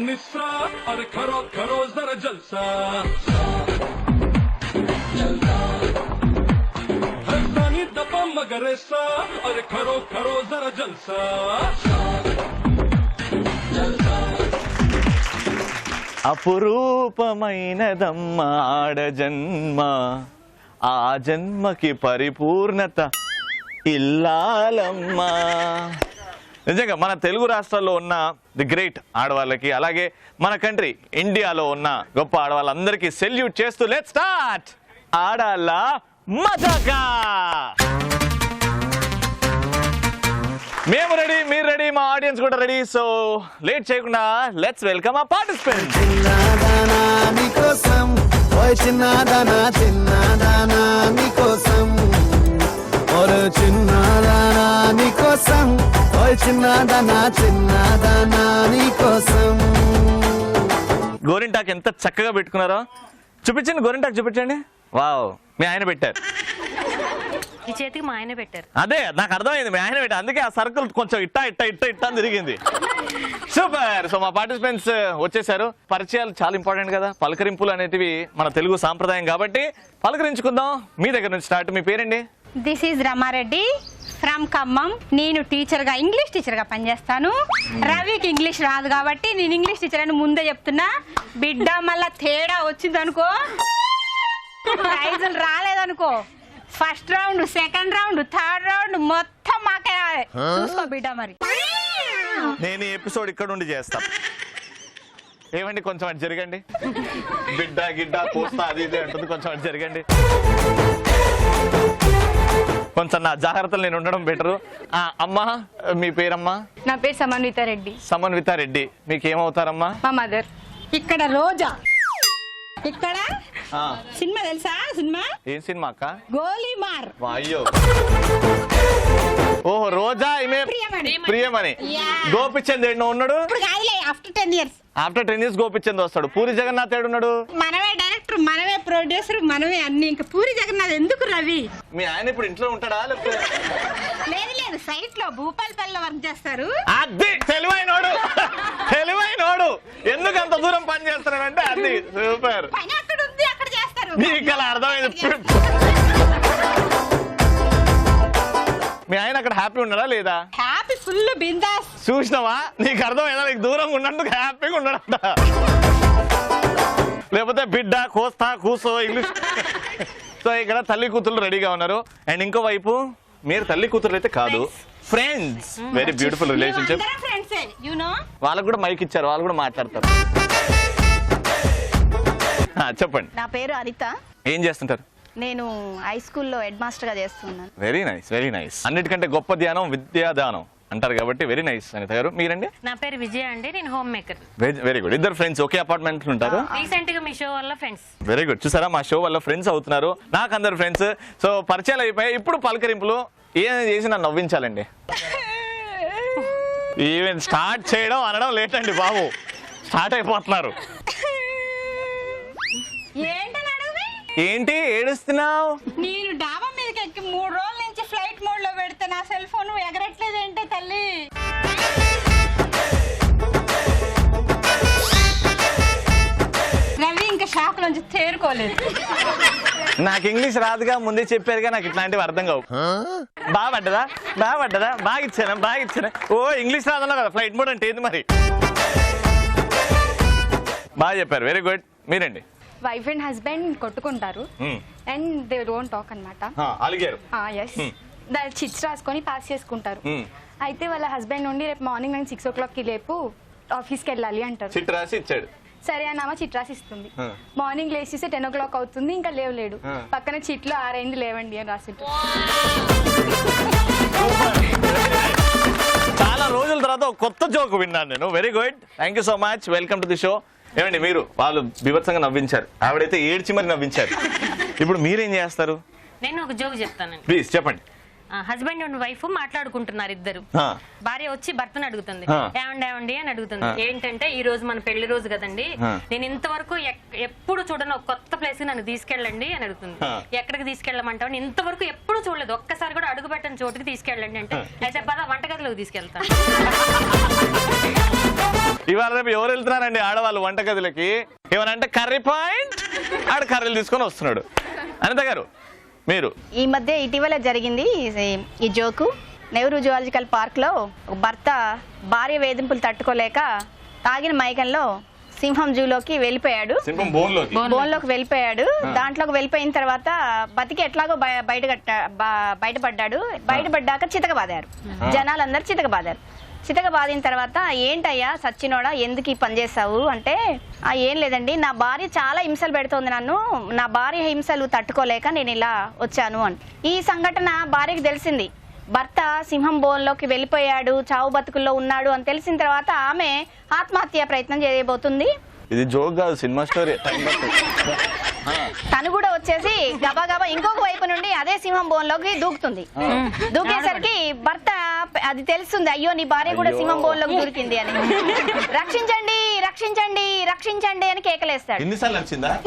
निस्सा अरे करो करो जरा जलसा हस्तानी दपा मगर ऐसा अरे करो करो जरा जलसा అపురూపమైనదమ్మ ఆడ జన్మ ఆ జన్మకి పరిపూర్ణత ఇల్లాలమ్మ. నిజంగా మన తెలుగు రాష్ట్రాల్లో ఉన్న ది గ్రేట్ ఆడవాళ్ళకి, అలాగే మన కంట్రీ ఇండియాలో ఉన్న గొప్ప ఆడవాళ్ళందరికీ సెల్యూట్ చేస్తూ లెట్స్ స్టార్ట్ ఆడాళ్ళ మజాకా. మేము రెడీ, మీరు రెడీ, మా ఆడియన్స్ కూడా రెడీ. సో లేట్ చేయకుండా లెట్స్ వెల్కమ్ ఆ పార్టిసిపెంట్స్. గోరింటాక్ ఎంత చక్కగా పెట్టుకున్నారో చూపించండి. గోరింటాక్ చూపించండి. వావ్, మీ ఆయన పెట్టారు. ఈ చేతికి మా ఆయన పెట్టారు. అదే నాకు అర్థమైంది, మీ ఆయన పెట్టారు. అందుకే ఆ సర్కిల్ కొంచెం ఇట్టా ఇట్టా ఇట్టా ఇట్టా తిరిగింది. సూపర్. సో మా పార్టిసిపెంట్స్ వచ్చేసారు. పరిచయాలు చాలా ఇంపార్టెంట్ కదా, పలకరింపులు అనేటివి మన తెలుగు సాంప్రదాయం కాబట్టి పలకరించుకుందాం. మీ దగ్గర నుంచి స్టార్ట్. మీ పేరండి? This is Rama Reddy from Khammam. నేను టీచర్గా, ఇంగ్లీష్ టీచర్గా పనిచేస్తాను. రవికి ఇంగ్లీష్ రాదు కాబట్టి నేను ఇంగ్లీష్ టీచర్ అని ముందే చెప్తున్నా. బిడ్డ మళ్ళా తేడా వచ్చిందనుకో, ప్రైజులు రాలేదనుకో, first round, second round, third round మొత్తం మాకే చూసుకో బిడ్డ. మరి నేను ఈ ఎపిసోడ్ ఇక్కడ నుండి చేస్తా. ఏమండి కొంచెం అటు జరగండి. బిడ్డ గిడ్డ పోస్తా అది ఇది అంటుంది, కొంచెం అటు జరగండి. కొంచెం నా జాగ్రత్తలు నేను ఉండడం బెటరు. అమ్మా, మీ పేరమ్మా? నా పేరు సమన్విత రెడ్డి. సమన్విత రెడ్డి. మీకు ఏమవుతారమ్మా? మా మదర్. ఇక్కడ రోజా, ఇక్కడ సినిమా తెలుసా? సినిమా ఏం సినిమా అక్క? గోలీమార్. అయ్యో, ఓహో రోజా, ఈమె ప్రియమణి. గోపిచంద్ ఏడు ఉన్నాడు. After 10 years. After 10 years Gopichand వస్తాడు. పూరి జగన్నాథ్ ఏడున్నాడు. మనమే డైరెక్టర్, మనమే ప్రొడ్యూసర్, మనమే అన్ని. ఇంకా పూరి జగన్నాథ్ ఎందుకు రవి? మీ ఆయన ఇప్పుడు ఇంట్లో ఉంటాడా? లేదు లేదు, సైట్ లో భూపాలపల్లిలో వర్క్ చేస్తారు. అది తెలివైనోడు, తెలివైనోడు. ఎందుకు అంత దూరం పని చేస్తున్నాడంటే అది సూపర్. పని అక్కడ ఉంది, అక్కడ చేస్తారు. నీకు అలా అర్థమైంది. మీ ఆయన అక్కడ హ్యాపీ ఉన్నాడా లేదా? Happy, full bindaas. చూసినావా, నీకు అర్థమైందా? నీకు దూరంగా ఉన్నందుకు హ్యాపీగా ఉన్నాడంట. లేకపోతే బిడ్డ కోస్తా కూసో ఇంగ్లీష్. సో ఇక్కడ తల్లి కూతురు రెడీగా ఉన్నారు. అండ్ ఇంకో వైపు మీరు తల్లి కూతురు అయితే కాదు, ఫ్రెండ్స్. Very beautiful relationship. వాళ్ళకు కూడా మైక్ ఇచ్చారు, వాళ్ళు కూడా మాట్లాడతారు. చెప్పండి. నా పేరు అనిత. ఏం చేస్తుంటారు? నేను హై స్కూల్లో హెడ్ మాస్టర్ గా చేస్తున్నాను. Very nice, very nice. అన్నిటికంటే గొప్ప ధ్యానం విద్యాదానం అంటారు కాబట్టి వెరీ నైస్. అనిత గారు, మీరండి? నా పేరు విజయ అండి, నేను హోమ్ మేకర్. Very good. ఇద్దరు ఫ్రెండ్స్ ఒకే అపార్ట్మెంట్ ఉంటారు. రీసెంట్ గా మీ షో వల్ల ఫ్రెండ్స్. Very good. చూసారా, మా షో వల్ల ఫ్రెండ్స్ అవుతున్నారు. నాకు అందరు ఫ్రెండ్స్. సో పరిచయాలు అయిపోయాయి. ఇప్పుడు పలకరింపులు. ఏం చేసి నన్ను నవ్వించాలండి. ఈవెన్ స్టార్ట్ చేయడం అనడం లేట్ అండి బాబు, స్టార్ట్ అయిపోతున్నారు. ఏంటి ఏడుస్తున్నావు? నేను డాబా మీదకి ఎక్కి 3 రోజుల నుంచి ఫ్లైట్ మోడ్ లో పెడితే నా సెల్ ఫోన్ ఎగరట్లేదు ఏంటే తల్లి. రవి ఇంకా షాక్ నుంచి తేరుకోలేదు. నాకు ఇంగ్లీష్ రాదుగా, ముందే చెప్పారుగా. నాకు ఇట్లాంటివి అర్థం కావు. బాగా పడ్డదా? బాగా పడ్డదా? బాగా ఇచ్చానా? ఓ ఇంగ్లీష్ రాదన్నా కదా, ఫ్లైట్ మోడ్ అంటే ఏంది మరి? బాగా చెప్పారు. Very good. మీరండి? వైఫ్ అండ్ హస్బెండ్ కొట్టుకుంటారు అండ్ దే డోంట్ టాక్ అన్నమాట. చిట్స్ రాసుకొని పాస్ చేసుకుంటారు. అయితే వాళ్ళ హస్బెండ్ నుండి రేపు మార్నింగ్ నేను 6 o'clock కి లేపు ఆఫీస్కి వెళ్ళాలి అంటారు. చిట్ రాసి ఇచ్చాడు. సరే అన్నామా చిట్ రాసి ఇస్తుంది. మార్నింగ్ లేచి 10 o'clock అవుతుంది, ఇంకా లేవలేడు. పక్కన చిట్లో 6 అయింది లేవండి అని రాసింటారు. చాలా రోజుల తర్వాత ఒక కొత్త జోక్ విన్నాను నేను. Very good, thank you so much. Welcome to the show. ఏమండి మీరు, వాళ్ళు బీభత్సంగా నవ్వించారు, ఆవిడైతే ఏడ్చి మరి నవ్వించారు. ఇప్పుడు మీరేం చేస్తారు? నేను ఒక జోక్ చెప్తానండి. ప్లీజ్ చెప్పండి. హస్బెండ్ అండ్ వైఫ్ మాట్లాడుకుంటున్నారు ఇద్దరు. భార్య వచ్చి భర్తను అడుగుతుంది, ఏమండి అని అడుగుతుంది. ఏంటంటే ఈ రోజు మన పెళ్లి రోజు కదండి, నేను ఇంతవరకు ఎప్పుడు చూడను ఒక కొత్త ప్లేస్ కి నన్ను తీసుకెళ్ళండి అని అడుగుతుంది. ఎక్కడికి తీసుకెళ్ళమంటావు? ఇంతవరకు ఎప్పుడు చూడలేదు, ఒక్కసారి కూడా అడుగు పెట్టని చోటుకి తీసుకెళ్ళండి అంటే, అయితే పద వంటగదిలోకి తీసుకెళ్తాను. ఇవాళ రేపు ఎవరు వెళ్తున్నారండి ఆడవాళ్ళు వంటగదిలకి? ఏమనంటే కర్రీ పాయింట్, ఆడ కర్రీలు తీసుకొని వస్తున్నాడు. అనిత గారు మీరు ఈ మధ్య ఇటీవల జరిగింది ఈ జోకు. నెహ్రూ జువాలజికల్ పార్క్ లో భర్త భార్య వేధింపులు తట్టుకోలేక తాగిన మైకంలో సింహం జూలోకి వెళ్ళిపోయాడు, బోన్లోకి వెళ్ళిపోయాడు. దాంట్లోకి వెళ్ళిపోయిన తర్వాత బతికి ఎట్లాగో బయటపడ్డాడు. బయటపడ్డాక చితకబాదారు, జనాలందరూ చితకబాదారు. చితకబాదిన తర్వాత ఏంటయ్యా సచ్చినోడా ఎందుకు ఈ పని చేస్తావు అంటే, ఏం లేదండి నా భార్య చాలా హింసలు పెడుతోంది నన్ను, నా భార్య హింసలు తట్టుకోలేక నేను ఇలా వచ్చాను అని. ఈ సంఘటన భార్యకి తెలిసింది. భర్త సింహం బోన్లోకి వెళ్ళిపోయాడు, చావు బతుకుల్లో ఉన్నాడు అని తెలిసిన తర్వాత ఆమె ఆత్మహత్య ప్రయత్నం చేయబోతుంది. ఇది జోక్ కాదు, సినిమా స్టోరీ. తను కూడా వచ్చేసి గబా ఇంకొక వైపు నుండి అదే సింహం బోన్లోకి దూకుతుంది. దూకేసరికి భర్త అది తెలుస్తుంది, అయ్యో నీ భార్య కూడా సింహం బోన్లోకి దూకింది అని. రక్షించండి రక్షించండి రక్షించండి అని కేకలేస్తాడు.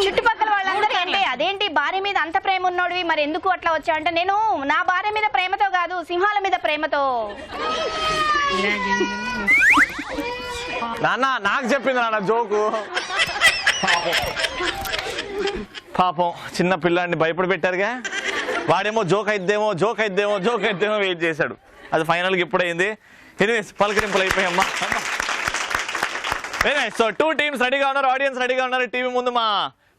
చుట్టుపక్కల వాళ్ళందరూ అంటే అదేంటి భార్య మీద అంత ప్రేమ ఉన్నోడివి మరి ఎందుకు అట్లా వచ్చా అంటే, నేను నా భార్య మీద ప్రేమతో కాదు సింహాల మీద ప్రేమతో. నాన్న నాకు చెప్పింది నాన్న జోకు. పాపం చిన్న పిల్లాడిని భయపడి పెట్టారుగా, వాడేమో జోక్ అయిద్దేమో వెయిట్ చేశాడు. అది ఫైనల్గా ఇప్పుడైంది. ఎనీవేస్ పలకరింపులు అయిపోయామ్మా. సో 2 టీమ్స్ రెడీగా ఉన్నారు, ఆడియన్స్ రెడీగా ఉన్నారు, టీవీ ముందు మా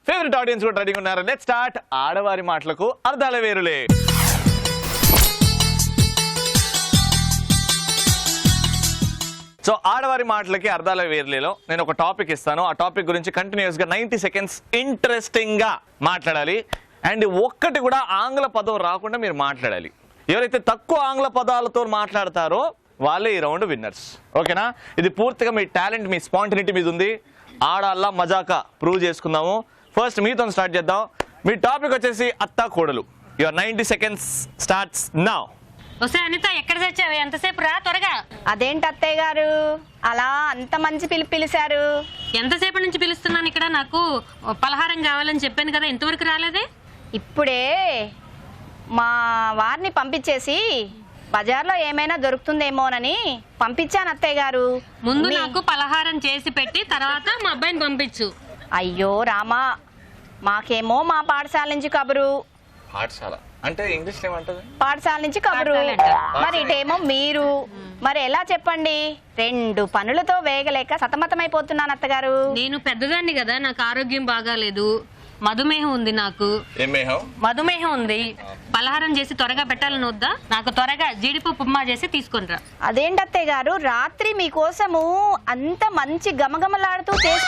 ఫేవరెట్ ఆడియన్స్ కూడా రెడీగా ఉన్నారు. Let's start. ఆడవారి మాటలకు అర్థాల వేరులే. సో ఆడవారి మాటలకి అర్థాల వేర్లేలో నేను ఒక టాపిక్ ఇస్తాను. ఆ టాపిక్ గురించి కంటిన్యూస్ గా 90 సెకండ్స్ ఇంట్రెస్టింగ్ గా మాట్లాడాలి. అండ్ ఒక్కటి కూడా ఆంగ్ల పదం రాకుండా మీరు మాట్లాడాలి. ఎవరైతే తక్కువ ఆంగ్ల పదాలతో మాట్లాడతారో వాళ్ళే ఈ రౌండ్ విన్నర్స్. ఓకేనా? ఇది పూర్తిగా మీ టాలెంట్, మీ స్పాంటినిటీ మీద ఉంది. ఆడాల్లా మజాకా ప్రూవ్ చేసుకుందాము. ఫస్ట్ మీతో స్టార్ట్ చేద్దాం. మీ టాపిక్ వచ్చేసి అత్తా కోడలు. Your 90 seconds starts now. వస్తే అనిత ఎక్కడ తెచ్చావు? ఎంతసేపు రా త్వరగా. అదేంటి అత్తయ్య గారు అలా అంత మంచి పిలిచారు? ఎంతసేపు నుంచి పిలుస్తున్నాను ఇక్కడ, నాకు పలహారం కావాలని చెప్పాను కదా, ఇంతవరకు రాలేదే. ఇప్పుడే మా వారిని పంపించేసి బజార్లో ఏమైనా దొరుకుతుందేమోనని పంపించాను అత్తయ్య గారు. ముందు నాకు పలహారం చేసి పెట్టి తర్వాత మా అబ్బాయిని పంపించు. అయ్యో రామా, మాకేమో మా పాఠశాల నుంచి కబురు. పాఠశాల అంటే ఇంగ్లీష్ ఏమంటది? పాఠశాల నుంచి కబురు, మరి ఇటేమో మీరు. మరి ఎలా చెప్పండి? 2 పనులతో వేగలేక సతమతమైపోతున్నాను అత్తగారు. నేను పెద్దదాన్ని కదా, నాకు ఆరోగ్యం బాగాలేదు, మధుమేహం ఉంది. నాకు మధుమేహం ఉంది. పలహారం చేసి త్వరగా పెట్టాలని వద్దా? నాకు త్వరగా జీడిపప్పు ఉప్మా చేసి తీసుకొనిరా. అదేంటి అత్తయ్య గారు, రాత్రి మీకోసము అంత మంచి గమగమలాడుతూ చేసి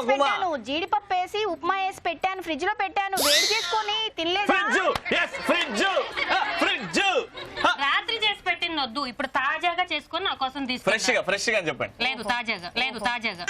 పెట్టాను. జీడిపప్పు వేసి ఉప్మా వేసి పెట్టాను, ఫ్రిడ్జ్ లో పెట్టాను, వేడి చేసుకొని తినలేదు. రాత్రి చేసి పెట్టింది వద్దు, ఇప్పుడు తాజాగా చేసుకొని నా కోసం తీసుకు. ఫ్రెష్ గా చెప్పండి. లేదు తాజాగా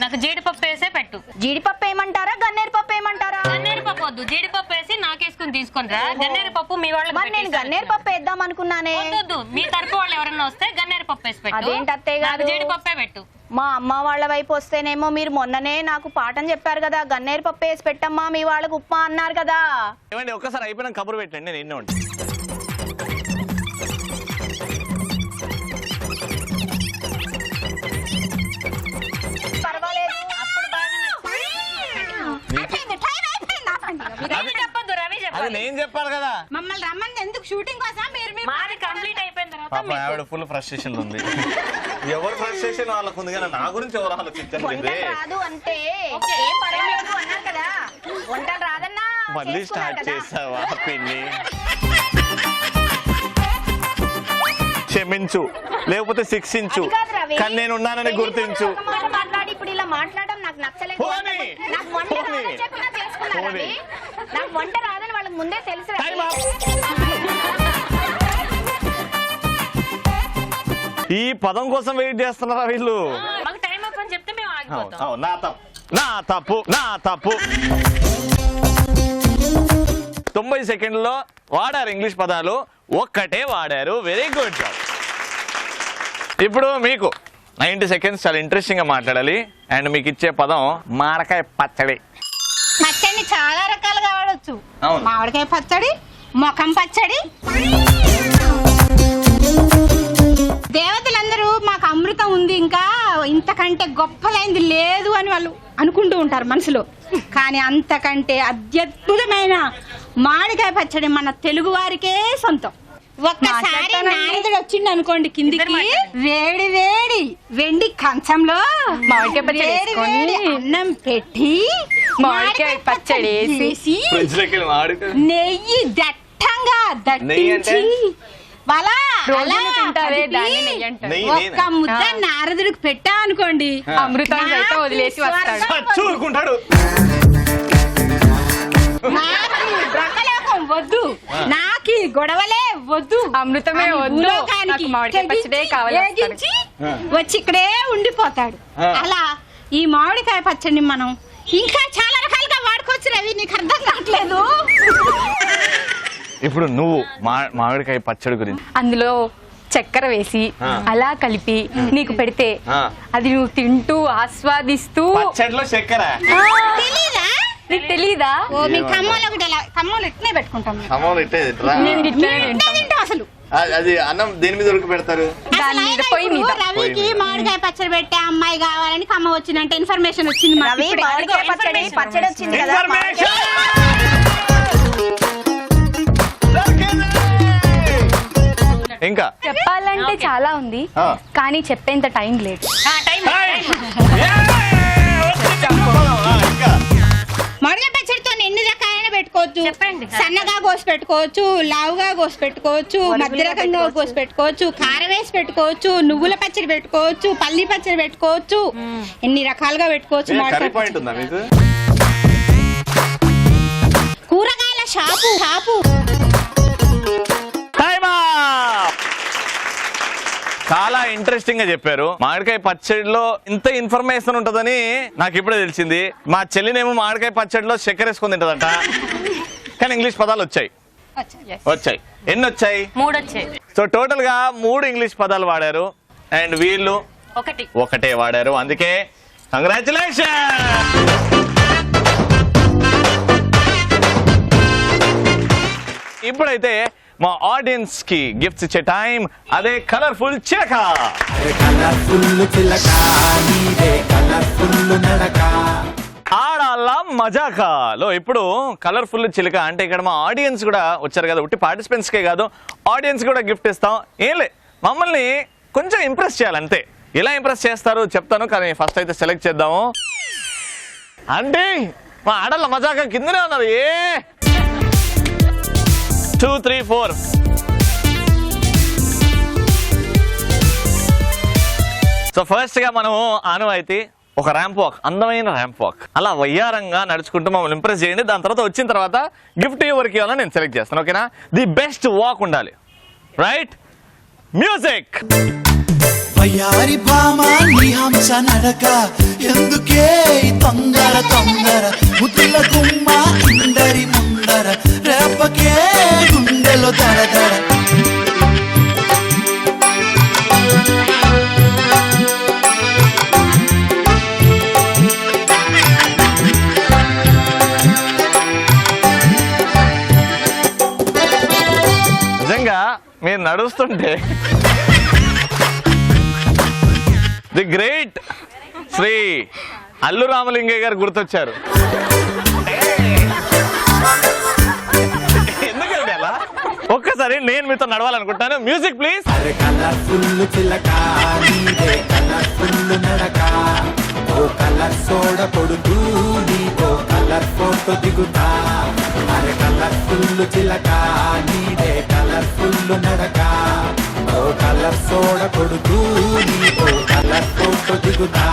నాకు జీడిపప్పు వేసే పెట్టు. జీడిపప్పు ఏమంటారా గన్నేరు పప్పు ఏమంటారా? గన్నేరు పప్పు వద్దు, జీడిపప్పు వేసి నాకేసుకుని తీసుకొనిరా. గన్నేరు పప్పు మీ వాళ్ళు. నేను గన్నేరు పప్పు వేద్దాం అనుకున్నానే. వద్దు, మీ తరపు వాళ్ళు ఎవరన్నా వస్తే గన్నేరు పప్పు వేసి పెట్టు. అదేంటి అత్తయ్య గారు, జీడిపప్పే పెట్టు. మా అమ్మ వాళ్ళ వైపు వస్తేనేమో మీరు మొన్ననే నాకు పాఠం చెప్పారు కదా, గన్నేరు పప్పు వేసి పెట్టమ్మా మీ వాళ్ళకు ఉప్మా అన్నారు కదా. ఏమండి ఒక్కసారి అయిపోయినా కబురు పెట్టండి, నేను ఎన్నో ఉంటాను. పర్వాలేదు, అప్పుడు అది నేను చెప్పాను కదా. మమ్మల్ని రమ్మని ఎందుకు షూటింగ్ కోసం? మాది కంప్లీట్ అయిపోయిన తర్వాత ఆవిడ ఫుల్ ఫ్రస్ట్రేషన్ ఉంది. ఎవరు ఫ్రస్ట్రేషన్ వాళ్ళకు ఉంది కానీ నా గురించి ఎవరు ఆలోచించండి. రాదు అంటే ఏం పర్వాలేదు అన్నారు కదా, వంటలు రాదన్నా మళ్ళీ స్టార్ట్ చేసావా పిన్ని? క్షమించు, లేకపోతే శిక్షించు, కానీ నేను ఉన్నానని గుర్తించు. మాట్లాడి ఇప్పుడు ఇలా మాట్లాడడం నాకు నచ్చలేదు. నాకు వంట రాదని చెప్పినా చేసుకున్నారు రవి. నాకు వంట రాదని వాళ్ళకి ముందే తెలుసు. ఈ పదం కోసం వెయిట్ చేస్తున్నారా వీళ్ళు? మాకు టైం అప్ అని చెప్తే మేము ఆగిపోతాం. నా తప్పు. 90 సెకండ్లో వాడారు ఇంగ్లీష్ పదాలు, ఒక్కటే వాడారు. Very good job. ఇప్పుడు మీకు 90 సెకండ్స్ చాలా ఇంట్రెస్టింగ్ గా మాట్లాడాలి. అండ్ మీకు ఇచ్చే పదం మామిడికాయ పచ్చడి. పచ్చడి చాలా రకాలుగా వాడచ్చు. మామిడికాయ పచ్చడి, ముఖం పచ్చడి, దేవతలందరూ మాకు అమృతం ఉంది, ఇంకా ఇంతకంటే గొప్పదైంది లేదు అని వాళ్ళు అనుకుంటూ ఉంటారు మనసులో. కానీ అంతకంటే అత్యద్భుతమైన మామిడికాయ పచ్చడి మన తెలుగు వారికే సొంతం. ఒక్కసారి నారదుడు వచ్చిండు అనుకోండి కిందికి, వేడి వేడి వెండి కంచంలో మామిడికాయ పచ్చడి వేసుకొని, అన్నం పెట్టి మామిడికాయ పచ్చడి వేసి నెయ్యి దట్టంగా దట్టించి ఒక్క ముద్ద నారదుడికి పెట్టా అనుకోండి, అమృతం అయితే వదిలేసి వస్తాడు. నాకు బ్రహ్మలోకం వద్దు, నాకు గొడవలే వద్దు, అమృతమే వద్దు, నాకు మామిడికాయ పచ్చడే కావాలి వచ్చి ఇక్కడే ఉండిపోతాడు. అలా ఈ మామిడికాయ పచ్చడిని మనం ఇంకా చాలా రకాలుగా వాడుకోవచ్చు. రవి, నీకు అర్థం కావట్లేదు. ఇప్పుడు నువ్వు మామిడికాయ పచ్చడి గురించి అందులో చక్కెర వేసి అలా కలిపి నీకు పెడితే అది నువ్వు తింటూ ఆస్వాదిస్తూ. పచ్చడిలో చక్కెర తెలీదా? నీకు తెలీదా? ఓ మీ ఖమ్మంలో కూడా ఖమ్మంలో ఇట్నే పెట్టుకుంటాం. అసలు అది అన్నం దేని మీద ఉడక పెడతారు? రవికి మామిడికాయ పచ్చడి పెట్టే అమ్మాయి కావాలని ఖమ్మం వచ్చిందంటే ఇన్ఫర్మేషన్ వచ్చింది. పచ్చడి వచ్చింది కదా. ఇంకా చెప్పాలంటే చాలా ఉంది, కానీ చెప్పేంత టైం లేదు. మామిడికాయ పచ్చడితో ఎన్ని రకాలైన పెట్టుకోవచ్చు. చెప్పండి. సన్నగా కోసి పెట్టుకోవచ్చు, లావుగా కోసి పెట్టుకోవచ్చు, మధ్య రకంగా కోసి పెట్టుకోవచ్చు, కారం వేసి పెట్టుకోవచ్చు, నువ్వుల పచ్చడి పెట్టుకోవచ్చు, పల్లి పచ్చడి పెట్టుకోవచ్చు, ఎన్ని రకాలుగా పెట్టుకోవచ్చు. కూరగాయల షాపు. చాలా ఇంట్రెస్టింగ్ గా చెప్పారు. మామిడికాయ పచ్చడిలో ఇంత ఇన్ఫర్మేషన్ ఉంటదని నాకు ఇప్పుడే తెలిసింది. మా చెల్లినేమో మామిడికాయ పచ్చడిలో చక్కెర వేసుకొని తింటదంట, కానీ ఇంగ్లీష్ పదాలు వచ్చాయి. ఎన్ని వచ్చాయి? 3 వచ్చాయి. సో టోటల్ గా 3 ఇంగ్లీష్ పదాలు వాడారు, అండ్ వీళ్ళు ఒకటే వాడారు. అందుకే కంగ్రాచులేషన్. ఇప్పుడైతే మా ఆడియన్స్ కి గిఫ్ట్స్ ఇచ్చే టైం. అదే కలర్ఫుల్ చిలక. ఆడాల మజాకాలో ఇప్పుడు కలర్ఫుల్ చిలక అంటే ఇక్కడ మా ఆడియన్స్ కూడా వచ్చారు కదా, ఉట్టి పార్టిసిపెంట్స్ కే కాదు ఆడియన్స్ కూడా గిఫ్ట్ ఇస్తాం. ఏంలే, మమ్మల్ని కొంచెం ఇంప్రెస్ చేయాలంతే. ఎలా ఇంప్రెస్ చేస్తారు చెప్తాను, కానీ ఫస్ట్ అయితే సెలెక్ట్ చేద్దాము. అంటే మా ఆడాల మజాక కిందనే ఉన్నారు. 2, 3, 4. సో ఫస్ట్ గా మనం ఆనవాయితీ ఒక ర్యాంప్ వాక్, అందమైన ర్యాంప్ వాక్, అలా వయ్యారంగా నడుచుకుంటూ మమ్మల్ని ఇంప్రెస్ చేయండి. దాని తర్వాత వచ్చిన తర్వాత గిఫ్ట్ ఎవరికి ఇవ్వాలని నేను సెలెక్ట్ చేస్తాను. ఓకేనా? ది బెస్ట్ వాక్ ఉండాలి. Right, music. వయ్యారి భామాని హంస నడక, ఎందుకే తొందర తొందర, ముద్దుల గుమ్మ ఇందరి ముందర, రేపకే గుండెలో దడ దడ. నిజంగా మీరు నడుస్తుంటే ది గ్రేట్ శ్రీ అల్లు రామలింగయ్య గారు గుర్తొచ్చారు. ఎందుకంటే అలా ఒక్కసారి నేను మీతో నడవాలనుకుంటాను. Music please. కలర్ఫుల్ చిలక నీదే కలర్ఫుల్ నడక, ఓ కలర్ సోడ కొడుకు నీకో కలర్ ఫోటో దిగుతా. అరే కలర్ఫుల్ చిలక నీదే కలర్ఫుల్ నడక, ఓ కలర్ సోడ కొడుకు నీకో కలర్ ఫోటో దిగుతా.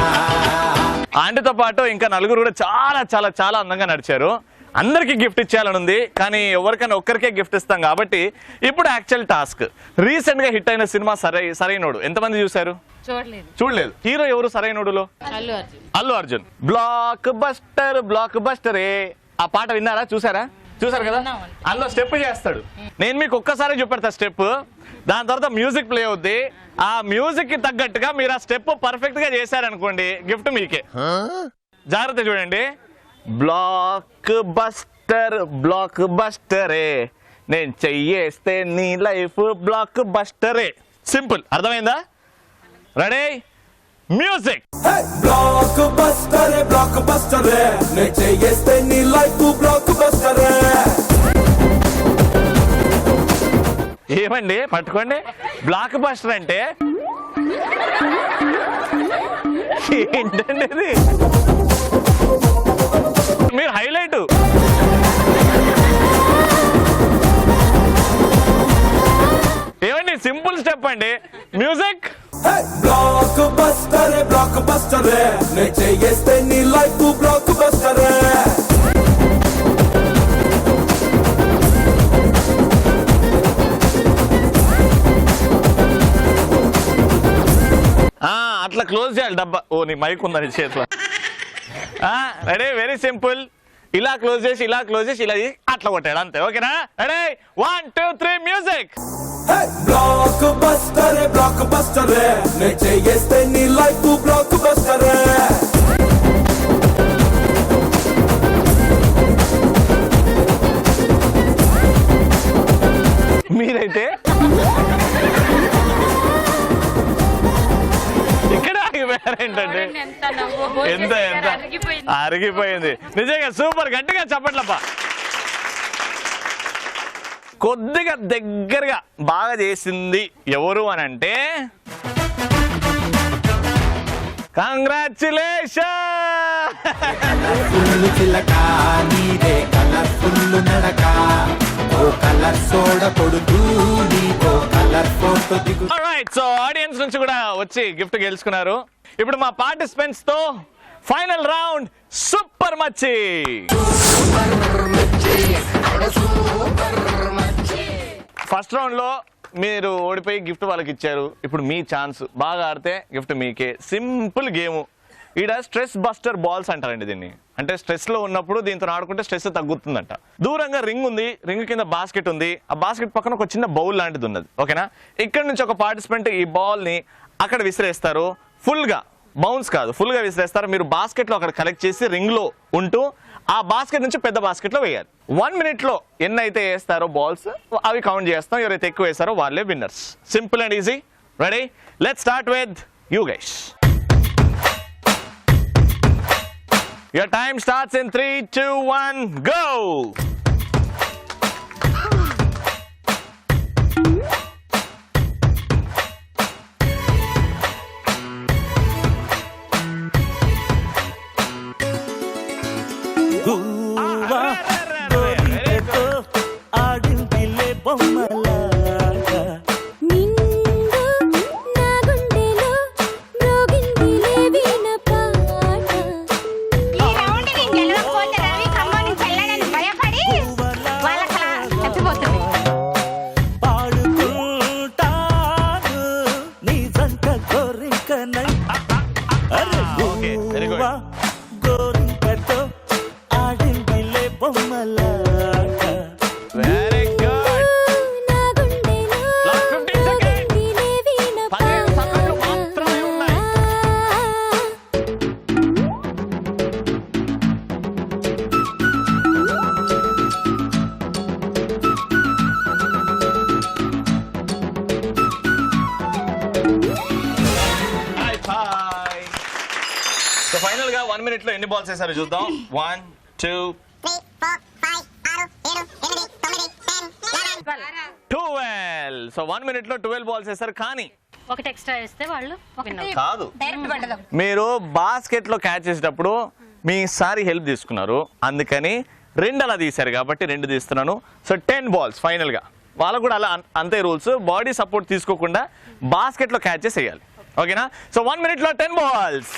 ఆంటీతో పాటు ఇంకా నలుగురు కూడా చాలా చాలా చాలా అందంగా నడిచారు. అందరికి గిఫ్ట్ ఇచ్చేయాలని ఉంది, కానీ ఎవరికైనా ఒక్కరికే గిఫ్ట్ ఇస్తాం కాబట్టి ఇప్పుడు యాక్చువల్ టాస్క్. రీసెంట్ గా హిట్ అయిన సినిమా సరైనోడు ఎంతమంది చూసారు? చూడలేదు. హీరో ఎవరు సరైనోడులో? అల్లు అర్జున్. బ్లాక్ బస్టరే ఆ పాట విన్నారా? చూసారు కదా? అందులో స్టెప్ చేస్తాడు. నేను మీకు ఒక్కసారి చూపెడతా స్టెప్, దాని తర్వాత మ్యూజిక్ ప్లే అవుద్ది. ఆ మ్యూజిక్ కి తగ్గట్టుగా మీరు ఆ స్టెప్ పర్ఫెక్ట్ గా చేశారనుకోండి, గిఫ్ట్ మీకే. జాగ్రత్త చూడండి. బ్లాక్ బస్టరే, నేను చెయ్యేస్తే నీ లైఫ్ బ్లాక్ బస్టరే. సింపుల్, అర్థమైందా? Ready, music. బ్లాక్ బస్టరే బ్లాక్ బస్టరే నే చేస్తే నీ లైఫ్ బ్లాక్ బస్టరే. ఏమండి పట్టుకోండి, బ్లాక్ బస్టర్ అంటే ఏంటండి ఇది? మీరు హైలైట్. ఏమండి సింపుల్ స్టెప్ అండి. మ్యూజిక్. బ్లాక్ బస్టరే నే చేస్తే నీ లైఫ్ బ్లాక్ బస్టరే. అట్లా క్లోజ్ చేయాలి డబ్బా. ఓ నీ మైక్ ఉందని చేతిలో. Ready, very simple. ఇలా క్లోజ్ చేసి ఇలా క్లోజ్ చేసి ఇలా అట్లా కొట్టాడు అంతే. ఓకేనా? Ready, 1 2 3 music. బ్లాక్ బస్టరే నే చేస్తే నీ లైఫ్ బ్లాక్ బస్టరే. మీరైతే ఇక్కడ ఆగిపోయారేంటండి? ఎంత ఎంత అరిగిపోయింది నిజంగా. సూపర్, గట్టిగా చెప్పట్లప్పా. కొద్దిగా దగ్గరగా బాగా చేసింది ఎవరు అని అంటే కంగ్రాచులేషన్. ఫుల్లు చిలక నీదే కలర్ఫుల్ నడక, ఓ కలర్ సోడ కొడుతూ నీకో కలర్ ఫోటో దిగు. ఆల్రైట్, సో ఆడియన్స్ నుంచి కూడా వచ్చి గిఫ్ట్ గెలుచుకున్నారు. ఇప్పుడు మా పార్టిసిపెంట్స్ తో ఫైనల్ రౌండ్ సూపర్ మచ్చి. ఫస్ట్ రౌండ్ లో మీరు ఓడిపోయి గిఫ్ట్ వాళ్ళకి ఇచ్చారు. ఇప్పుడు మీ ఛాన్స్, బాగా ఆడితే గిఫ్ట్ మీకే. Simple game. ఈడ స్ట్రెస్ బస్టర్ బాల్స్ అంటారండి దీన్ని. అంటే స్ట్రెస్ లో ఉన్నప్పుడు దీంతో ఆడుకుంటే స్ట్రెస్ తగ్గుతుందంట. దూరంగా రింగ్ ఉంది, రింగ్ కింద బాస్కెట్ ఉంది, ఆ బాస్కెట్ పక్కన ఒక చిన్న బౌల్ లాంటిది ఉన్నది. ఓకేనా? ఇక్కడ నుంచి ఒక పార్టిసిపెంట్ ఈ బాల్ ని అక్కడ విసిరేస్తారు. ఫుల్ గా బౌన్స్ కాదు, ఫుల్ గా విసిరేస్తారు. మీరు బాస్కెట్ లో అక్కడ కలెక్ట్ చేసి రింగ్ లో ఉంటూ ఆ బాస్కెట్ నుంచి పెద్ద బాస్కెట్ లో వేయాలి. 1 minute లో ఎన్ని అయితే వేస్తారో బాల్స్ అవి కౌంట్ చేస్తాం. ఎవరైతే ఎక్కువ వేస్తారో వాళ్ళే winners. Simple and easy. Ready, let's start with you guys. Your time starts in 3 2 1 go. ఆడిందిలే బొమ్మలాగా నిండు నా గుండెలో మ్రోగిందిలే వీణ పాట. ఈ రౌండ్ నేను గెలవకపోతే రవి ఖమ్మం నుంచి వెళ్ళాలని భయపడి వాళ్ళకలా చచ్చిపోతుంది. పాడుకుంటాను నీ జంట కోరికనై. Okay, very good. గోరింకతో ఆడిందిలే బొమ్మలాగా. Very good. నా గుండెలో Last 15 seconds. మ్రోగిందిలే వీణ 15 seconds మాత్రమే ఉన్నాయి. Bye bye. So final గా 1 minute లో ఎన్ని బాల్స్ వేసారో చూద్దాం. 1 2 12. సో 1 minute లో 12 బాల్స్ వేసారు. కానీ ఒకటి ఎక్స్ట్రా వేస్తే వాళ్ళు win అవుతారు. కాదు, డైరెక్ట్ పడ్డదాం. మీరు బాస్కెట్ లో క్యాచ్ చేసేటప్పుడు మీ సారి హెల్ప్ తీసుకున్నారు, అందుకని 2 అలా తీశారు కాబట్టి 2 తీస్తున్నాను. సో 10 బాల్స్ ఫైనల్ గా. వాళ్ళకు కూడా అలా అంతే రూల్స్. బాడీ సపోర్ట్ తీసుకోకుండా బాస్కెట్ లో క్యాచ్ చేసేయాలి. ఓకేనా? సో 1 minute లో 10 బాల్స్.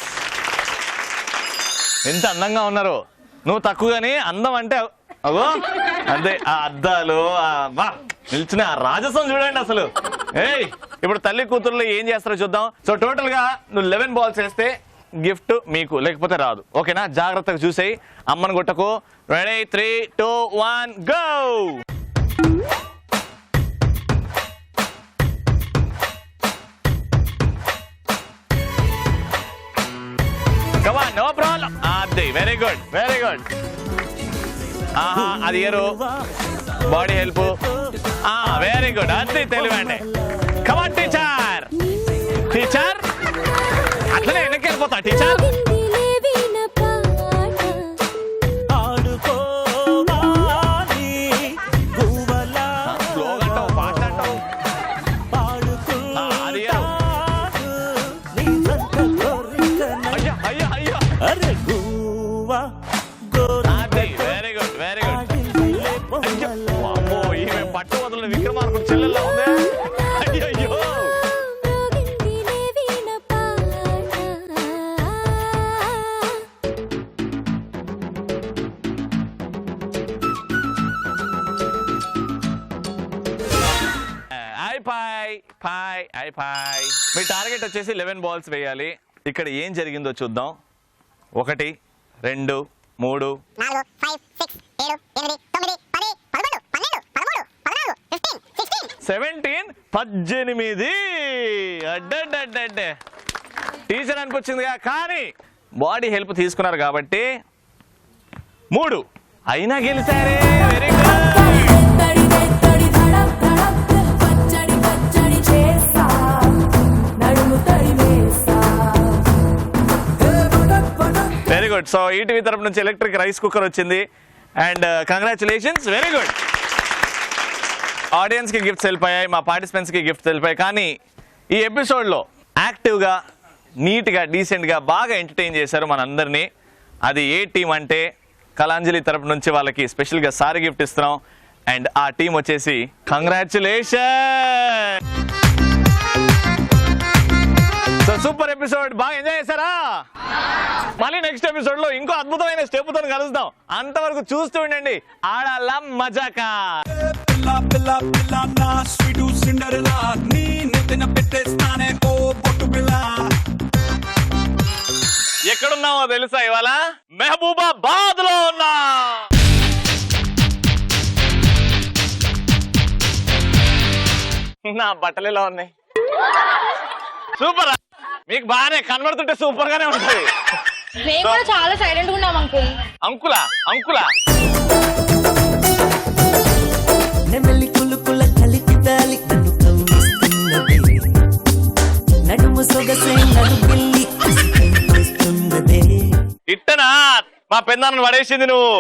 ఎంత అందంగా ఉన్నారు. నువ్వు తక్కువగానే అందం అంటే అగో అంతే. ఆ అద్దాలు నిల్చునే ఆ రాజసం చూడండి అసలు. ఏయ్, ఇప్పుడు తల్లి కూతుర్లు ఏం చేస్తారో చూద్దాం. సో టోటల్ గా నువ్వు 11 బాల్స్ వేస్తే గిఫ్ట్ మీకు, లేకపోతే రాదు. ఓకేనా? జాగ్రత్తగా చూసేయి, అమ్మని కొట్టకు. Ready, 3 2 1 go. Come on, no problem. అది వెరీ గుడ్, వెరీ గుడ్. అది ఎరు బాడీ హెల్ప్. వెరీ గుడ్, అది తెలివండి. కమాన్ టీచర్. అమ్మమ్మ అనుకుంటు చెల్లెల్లో ఉందా? అయ్యో మ్రోగిందిలే వీణ పాట పాయ్. మీ టార్గెట్ వచ్చేసి 11 బాల్స్ వేయాలి. ఇక్కడ ఏం జరిగిందో చూద్దాం. 1 2 3 4 5 6 7 8 9 10 11 12 13 14 15 16 17 18 అడ్డడ్డడ్డే టీచర్ అనిపించిందిగా, కానీ బాడీ హెల్ప్ తీసుకున్నారు కాబట్టి 3 అయినా గెలిచారే. Very good. Very good. So ETV తరపు నుంచి ఎలక్ట్రిక్ రైస్ కుక్కర్ వచ్చింది and congratulations. Very good. Audience కి గిఫ్ట్స్ వెళ్ళిపోయాయి, మా పార్టిసిపెంట్స్ కి గిఫ్ట్స్ వెళ్ళిపోయాయి. కానీ ఈ ఎపిసోడ్లో యాక్టివ్గా, నీట్గా, డీసెంట్గా బాగా ఎంటర్టైన్ చేశారు మనందరినీ. అది ఏ టీం అంటే కళాంజలి తరపు నుంచి వాళ్ళకి స్పెషల్గా సారీ గిఫ్ట్ ఇస్తున్నాం. అండ్ ఆ టీం వచ్చేసి కంగ్రాచులేషన్. సో సూపర్ ఎపిసోడ్, బాగా ఎంజాయ్ చేశారా? మళ్ళీ నెక్స్ట్ ఎపిసోడ్ లో ఇంకో అద్భుతమైన స్టెప్ తో కలుద్దాం. అంతవరకు చూస్తూ ఉండండి ఆడాల మజాకా. పిల్ల పిల్ల పిల్ల నా స్వీటు సిండరెలా నీ నెత్తిన పెట్టేస్తానే ఓ బొట్టు పిల్ల. ఎక్కడున్నావో తెలుసా? ఇవాళ మెహబూబాబాద్ లో ఉన్నా. నా బట్టలు ఎలా ఉన్నాయి? సూపర్. మీకు బాగానే కనబడుతుంటే సూపర్ గానే ఉంటుంది. మేము కూడా చాలా సైలెంట్ గా ఉన్నాం అంకుల్. అంకులా నెమలి కులుకుల కలిపిదాలి నన్ను కవ్విస్తున్నదే నడుము సొగసే నడుగిల్లి ఇస్తున్నదే. ఇట్టనా మా పెద్దనాన్నను పడేసింది నువ్వు.